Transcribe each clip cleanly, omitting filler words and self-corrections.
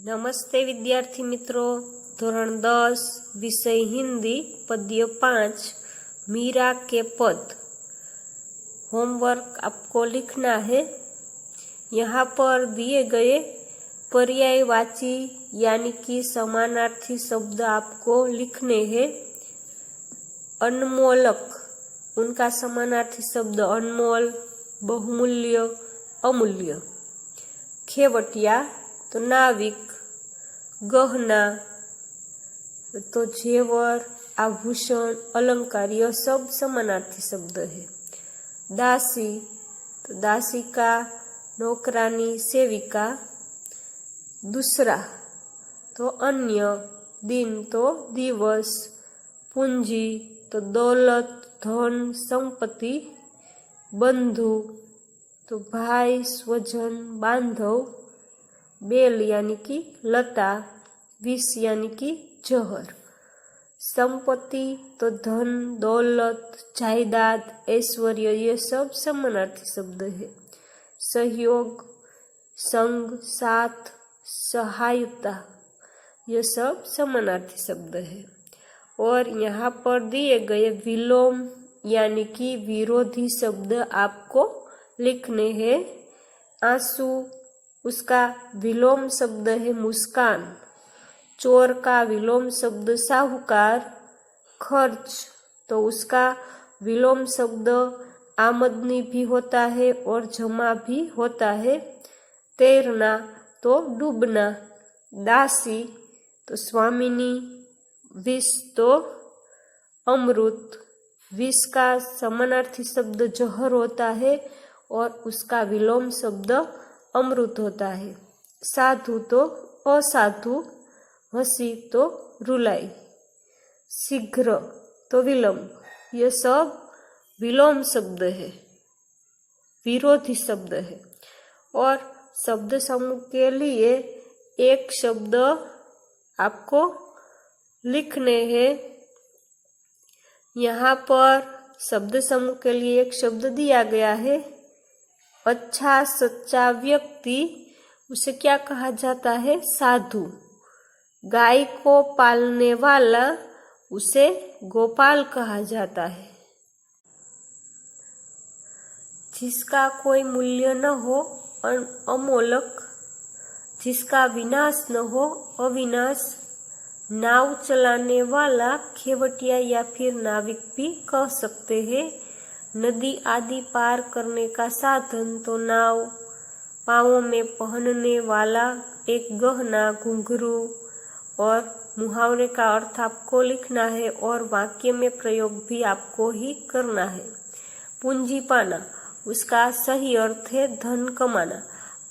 नमस्ते विद्यार्थी मित्रों। धोरण 10 विषय हिंदी पद्य 5 मीरा के पद। होमवर्क आपको लिखना है। यहाँ पर दिए गए पर्यायवाची यानी कि समानार्थी शब्द आपको लिखने हैं। अनमोलक, उनका समानार्थी शब्द अनमोल, बहुमूल्य, अमूल्य। खेवटिया तो नाविक, गहना तो जेवर, आभूषण, अलंकार, यह सब समानार्थी शब्द है। दासी तो दासिका, नौकरानी, सेविका। दूसरा तो अन्य, दिन तो दिवस, पूंजी तो दौलत, धन, संपत्ति। बंधु तो भाई, स्वजन, बांधव। बेल यानी कि लता, विष यानी कि जहर। संपत्ति तो धन, दौलत, जायदाद, ऐश्वर्य, ये सब समानार्थी शब्द है। सहयोग, संग, साथ, सहायता, ये सब समानार्थी शब्द है। और यहाँ पर दिए गए विलोम यानी कि विरोधी शब्द आपको लिखने हैं। आंसू, उसका विलोम शब्द है मुस्कान। चोर का विलोम शब्द साहूकार। खर्च तो उसका विलोम शब्द आमदनी भी होता है और जमा भी होता है। तैरना तो डूबना। दासी तो स्वामिनी। विष तो अमृत। विष का समानार्थी शब्द जहर होता है और उसका विलोम शब्द अमृत होता है। साधु तो असाधु। हंसी तो रुलाई। शीघ्र तो विलंब। ये सब विलोम शब्द है, विरोधी शब्द है। और शब्द समूह के लिए एक शब्द आपको लिखने हैं। यहाँ पर शब्द समूह के लिए एक शब्द दिया गया है। अच्छा सच्चा व्यक्ति, उसे क्या कहा जाता है? साधु। गाय को पालने वाला, उसे गोपाल कहा जाता है। जिसका कोई मूल्य न हो, अमोलक। जिसका विनाश न हो, अविनाश। नाव चलाने वाला खेवटिया या फिर नाविक भी कह सकते हैं। नदी आदि पार करने का साधन तो नाव। पाँवों में पहनने वाला एक गहना, घुंघरू। और मुहावरे का अर्थ आपको लिखना है और वाक्य में प्रयोग भी आपको ही करना है। पूंजी पाना, उसका सही अर्थ है धन कमाना।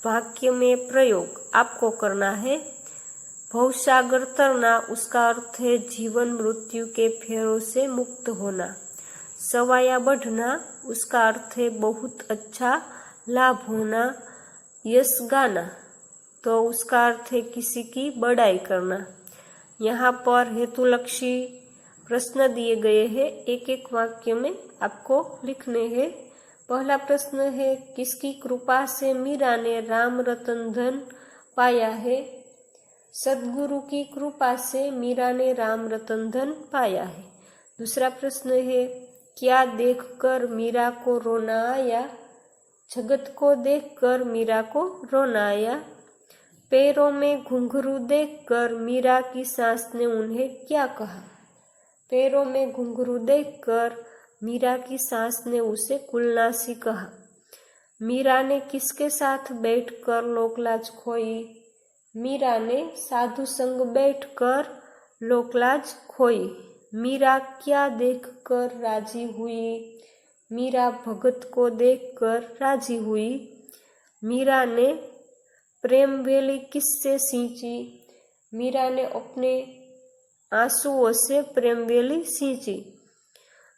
वाक्य में प्रयोग आपको करना है। भवसागर तरना, उसका अर्थ है जीवन मृत्यु के फेरों से मुक्त होना। सवाया बढ़ना, उसका अर्थ है बहुत अच्छा लाभ होना। यश गाना तो उसका अर्थ है किसी की बड़ाई करना। यहाँ पर हेतुलक्षी प्रश्न दिए गए हैं, एक एक वाक्य में आपको लिखने हैं। पहला प्रश्न है, किसकी कृपा से मीरा ने राम रतन धन पाया है? सद्गुरु की कृपा से मीरा ने राम रतन धन पाया है। दूसरा प्रश्न है, क्या देखकर मीरा को रोना आया? जगत को देखकर मीरा को रोना आया। पैरों में घुंघरू देखकर मीरा की सास ने उन्हें क्या कहा? पैरों में घुंघरू देखकर मीरा की सास ने उसे कुलनासी कहा। मीरा ने किसके साथ बैठकर लोकलाज खोई? मीरा ने साधु संग बैठकर लोकलाज खोई। मीरा क्या देखकर राजी हुई? मीरा भगत को देखकर राजी हुई। मीरा ने प्रेम वेली किससे सींची? मीरा ने अपने आंसुओं से प्रेम वेली सींची।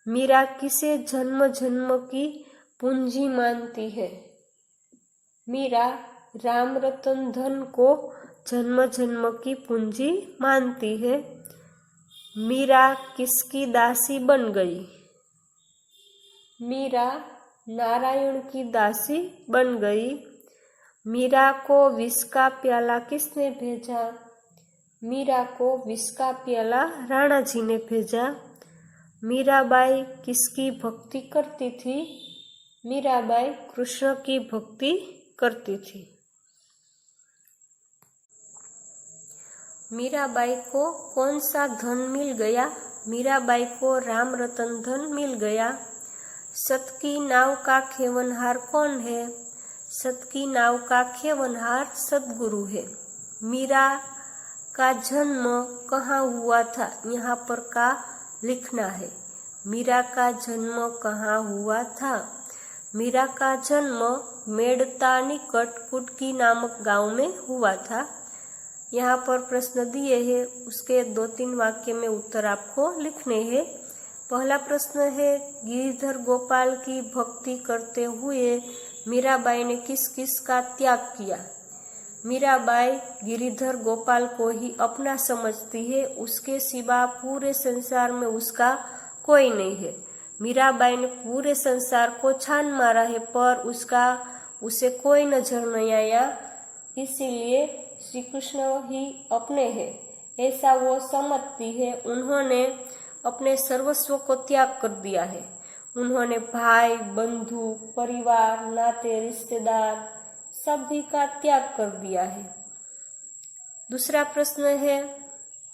मीरा किसे जन्म जन्म की पूंजी मानती है? मीरा राम रतन धन को जन्म जन्म की पूंजी मानती है। मीरा किसकी दासी बन गई? मीरा नारायण की दासी बन गई। मीरा को विष का प्याला किसने भेजा? मीरा को विष का प्याला राणा जी ने भेजा। मीराबाई किसकी भक्ति करती थी? मीराबाई कृष्ण की भक्ति करती थी। मीराबाई को कौन सा धन मिल गया? मीराबाई को राम रतन धन मिल गया। सत की नाव का खेवनहार कौन है? सत की नाव का खेवनहार सद्गुरु है। मीरा का जन्म कहाँ हुआ था? यहाँ पर का लिखना है। मीरा का जन्म कहाँ हुआ था? मीरा का जन्म मेड़ता निकट कुटकी नामक गांव में हुआ था। यहाँ पर प्रश्न दिए हैं, उसके 2-3 वाक्य में उत्तर आपको लिखने हैं। पहला प्रश्न है, गिरिधर गोपाल की भक्ति करते हुए मीराबाई ने किस किस का त्याग किया? मीराबाई गिरिधर गोपाल को ही अपना समझती है, उसके सिवा पूरे संसार में उसका कोई नहीं है। मीराबाई ने पूरे संसार को छान मारा है, पर उसे कोई नजर नहीं आया, इसीलिए श्री कृष्ण ही अपने हैं, ऐसा वो समझती है। उन्होंने अपने सर्वस्व को त्याग कर दिया है। उन्होंने भाई, बंधु, परिवार, नाते, रिश्तेदार सभी का त्याग कर दिया है। दूसरा प्रश्न है,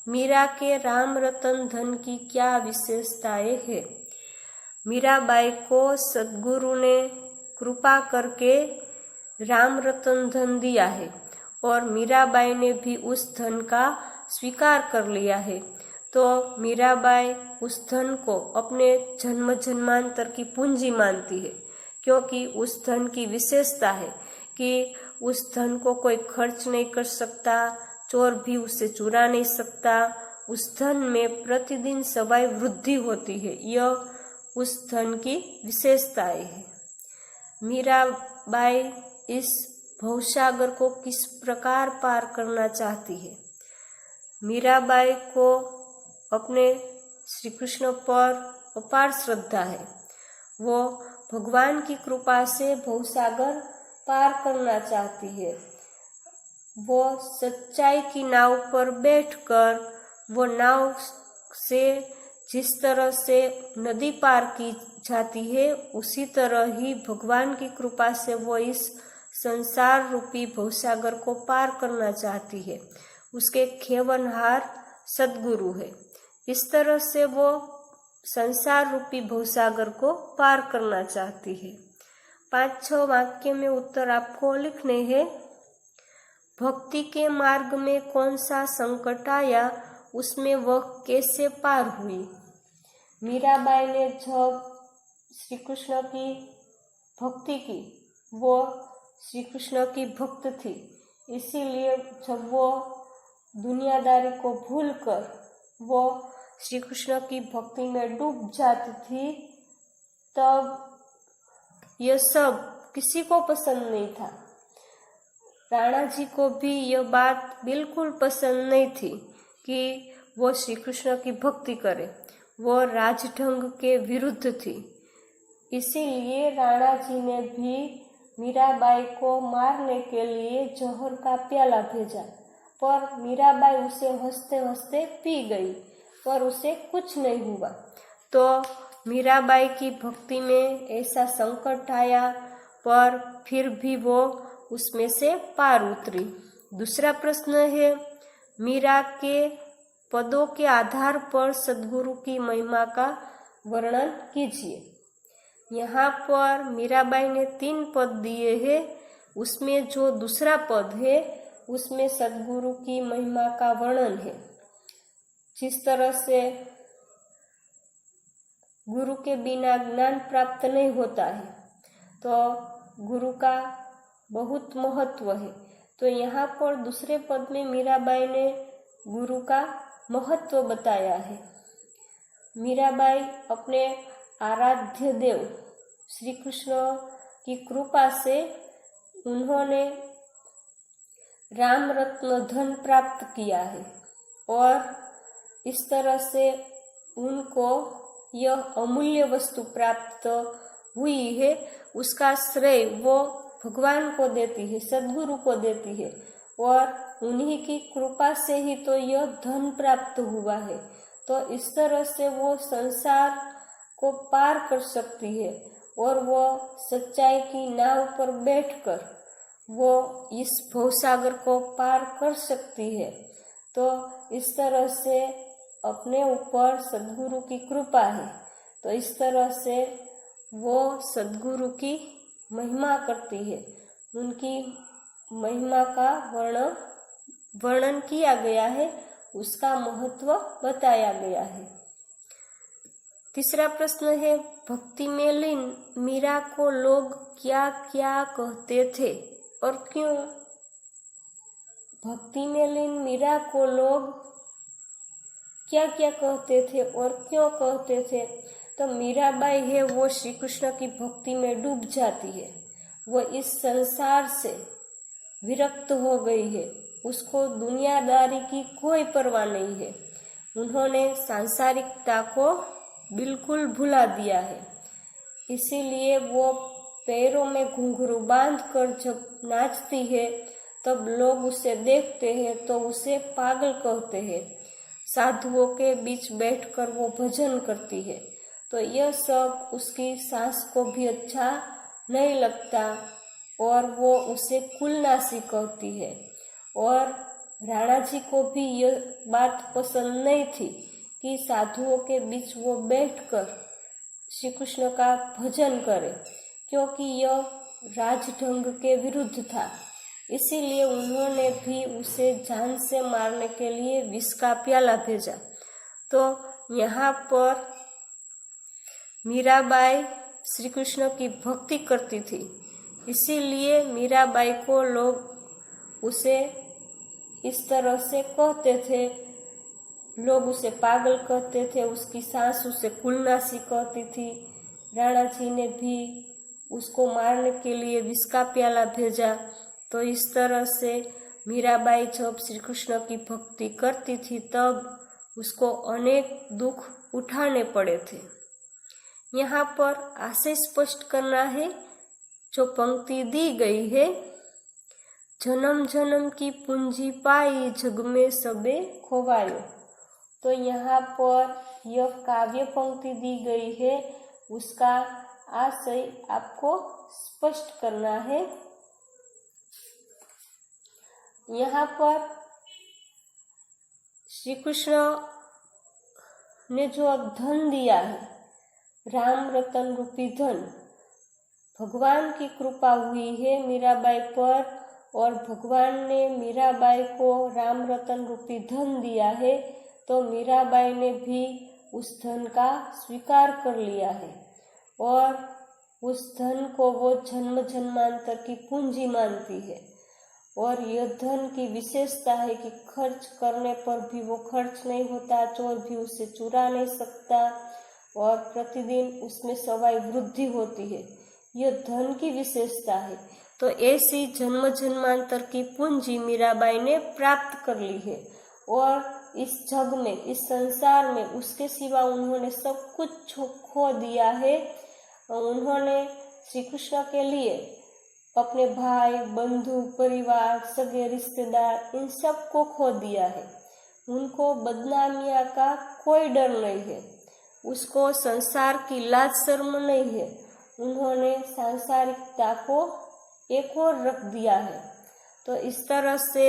मीरा के राम रतन धन की क्या विशेषताएं है? मीराबाई को सद्गुरु ने कृपा करके राम रतन धन दिया है और मीराबाई ने भी उस धन का स्वीकार कर लिया है। तो मीराबाई उस धन को अपने जन्म जन्मांतर की पूंजी मानती है, क्योंकि उस धन की विशेषता है कि उस धन को कोई खर्च नहीं कर सकता, चोर भी उसे चुरा नहीं सकता। उस धन में प्रतिदिन सवाई वृद्धि होती है, यह उस धन की विशेषताएं है। मीराबाई इस भवसागर को किस प्रकार पार करना चाहती है? मीराबाई को अपने श्री कृष्ण पर अपार श्रद्धा है। वो भगवान की कृपा से भवसागर पार करना चाहती है। वो सच्चाई की नाव पर बैठकर वो नाव से जिस तरह से नदी पार की जाती है, उसी तरह ही भगवान की कृपा से वो इस संसार रूपी भवसागर को पार करना चाहती है। उसके खेवनहार सद्गुरु है। इस तरह से वो संसार रूपी भवसागर को पार करना चाहती है। 5-6 वाक्य में उत्तर आपको लिखने हैं। भक्ति के मार्ग में कौन सा संकट आया, उसमें वह कैसे पार हुई? मीराबाई ने जब श्री कृष्ण की भक्ति की, वो श्री कृष्ण की भक्त थी, इसीलिए जब वो दुनियादारी को भूलकर वो श्री कृष्ण की भक्ति में डूब जाती थी, तब यह सब किसी को पसंद नहीं था। राणा जी को भी यह बात बिल्कुल पसंद नहीं थी कि वो श्री कृष्ण की भक्ति करे। वो राजढंग के विरुद्ध थी, इसीलिए राणा जी ने भी मीराबाई को मारने के लिए जहर का प्याला भेजा, पर मीराबाई उसे हंसते हंसते पी गई, पर उसे कुछ नहीं हुआ। तो मीराबाई की भक्ति में ऐसा संकट आया, पर फिर भी वो उसमें से पार उतरी। दूसरा प्रश्न है, मीरा के पदों के आधार पर सद्गुरु की महिमा का वर्णन कीजिए। यहाँ पर मीराबाई ने 3 पद दिए हैं, उसमें जो दूसरा पद है उसमें सद्गुरु की महिमा का वर्णन है। जिस तरह से गुरु के बिना ज्ञान प्राप्त नहीं होता है, तो गुरु का बहुत महत्व है। तो यहाँ पर दूसरे पद में मीराबाई ने गुरु का महत्व बताया है। मीराबाई अपने आराध्य देव श्री कृष्ण की कृपा से उन्होंने राम रत्न धन प्राप्त किया है और इस तरह से उनको यह अमूल्य वस्तु प्राप्त हुई है। उसका श्रेय वो भगवान को देती है, सद्गुरु को देती है, और उन्हीं की कृपा से ही तो यह धन प्राप्त हुआ है। तो इस तरह से वो संसार को पार कर सकती है और वो सच्चाई की नाव पर बैठकर वो इस भवसागर को पार कर सकती है। तो इस तरह से अपने ऊपर सद्गुरु की कृपा है, तो इस तरह से वो सद्गुरु की महिमा करती है। उनकी महिमा का वर्णन किया गया है, उसका महत्व बताया गया है। तीसरा प्रश्न है, भक्ति में लीन मीरा को लोग क्या क्या कहते थे और क्यों? भक्ति में लीन मीरा को लोग क्या क्या कहते थे और क्यों कहते थे? तो मीराबाई है वो श्री कृष्ण की भक्ति में डूब जाती है। वो इस संसार से विरक्त हो गई है, उसको दुनियादारी की कोई परवाह नहीं है। उन्होंने सांसारिकता को बिल्कुल भुला दिया है। इसीलिए वो पैरों में घुंघरू बांधकर जब नाचती है तब लोग उसे देखते हैं तो उसे पागल कहते हैं। साधुओं के बीच बैठकर वो भजन करती है तो यह सब उसकी सास को भी अच्छा नहीं लगता और वो उसे कुलनासी कहती है। और राणा जी को भी यह बात पसंद नहीं थी कि साधुओं के बीच वो बैठकर श्री कृष्ण का भजन करे, क्योंकि यह राजढंग के विरुद्ध था। इसीलिए उन्होंने भी उसे जान से मारने के लिए विष का प्याला भेजा। तो यहाँ पर मीराबाई श्री कृष्ण की भक्ति करती थी, इसीलिए मीराबाई को लोग उसे इस तरह से कहते थे। लोग उसे पागल कहते थे, उसकी सास उसे कुलनासी कहती थी। राणा जी ने भी उसको मारने के लिए विष का प्याला भेजा। तो इस तरह से मीराबाई जब श्री कृष्ण की भक्ति करती थी तब उसको अनेक दुख उठाने पड़े थे। यहाँ पर आशय स्पष्ट करना है, जो पंक्ति दी गई है, जन्म जन्म की पूंजी पाई जग में सबे खोवायो। तो यहाँ पर यह काव्य पंक्ति दी गई है, उसका आशय आपको स्पष्ट करना है। यहाँ पर श्री कृष्ण ने जो धन दिया है, राम रतन रूपी धन, भगवान की कृपा हुई है मीराबाई पर और भगवान ने मीराबाई को राम रतन रूपी धन दिया है। तो मीराबाई ने भी उस धन का स्वीकार कर लिया है और उस धन को वो जन्म जन्मांतर की पूंजी मानती है। और यह धन की विशेषता है कि खर्च करने पर भी वो खर्च नहीं होता, चोर भी उसे चुरा नहीं सकता और प्रतिदिन उसमें सवाई वृद्धि होती है। यह धन की विशेषता है। तो ऐसी जन्म जन्मांतर की पूंजी मीराबाई ने प्राप्त कर ली है और इस जग में, इस संसार में उसके सिवा उन्होंने सब कुछ खो दिया है। उन्होंने श्री कृष्ण के लिए अपने भाई, बंधु, परिवार, सगे रिश्तेदार, इन सब को खो दिया है। उनको बदनामिया का कोई डर नहीं है, उसको संसार की लाज शर्म नहीं है। उन्होंने सांसारिकता को एक और रख दिया है। तो इस तरह से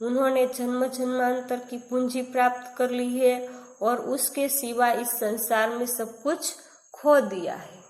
उन्होंने जन्म जन्मांतर की पूंजी प्राप्त कर ली है और उसके सिवा इस संसार में सब कुछ खो दिया है।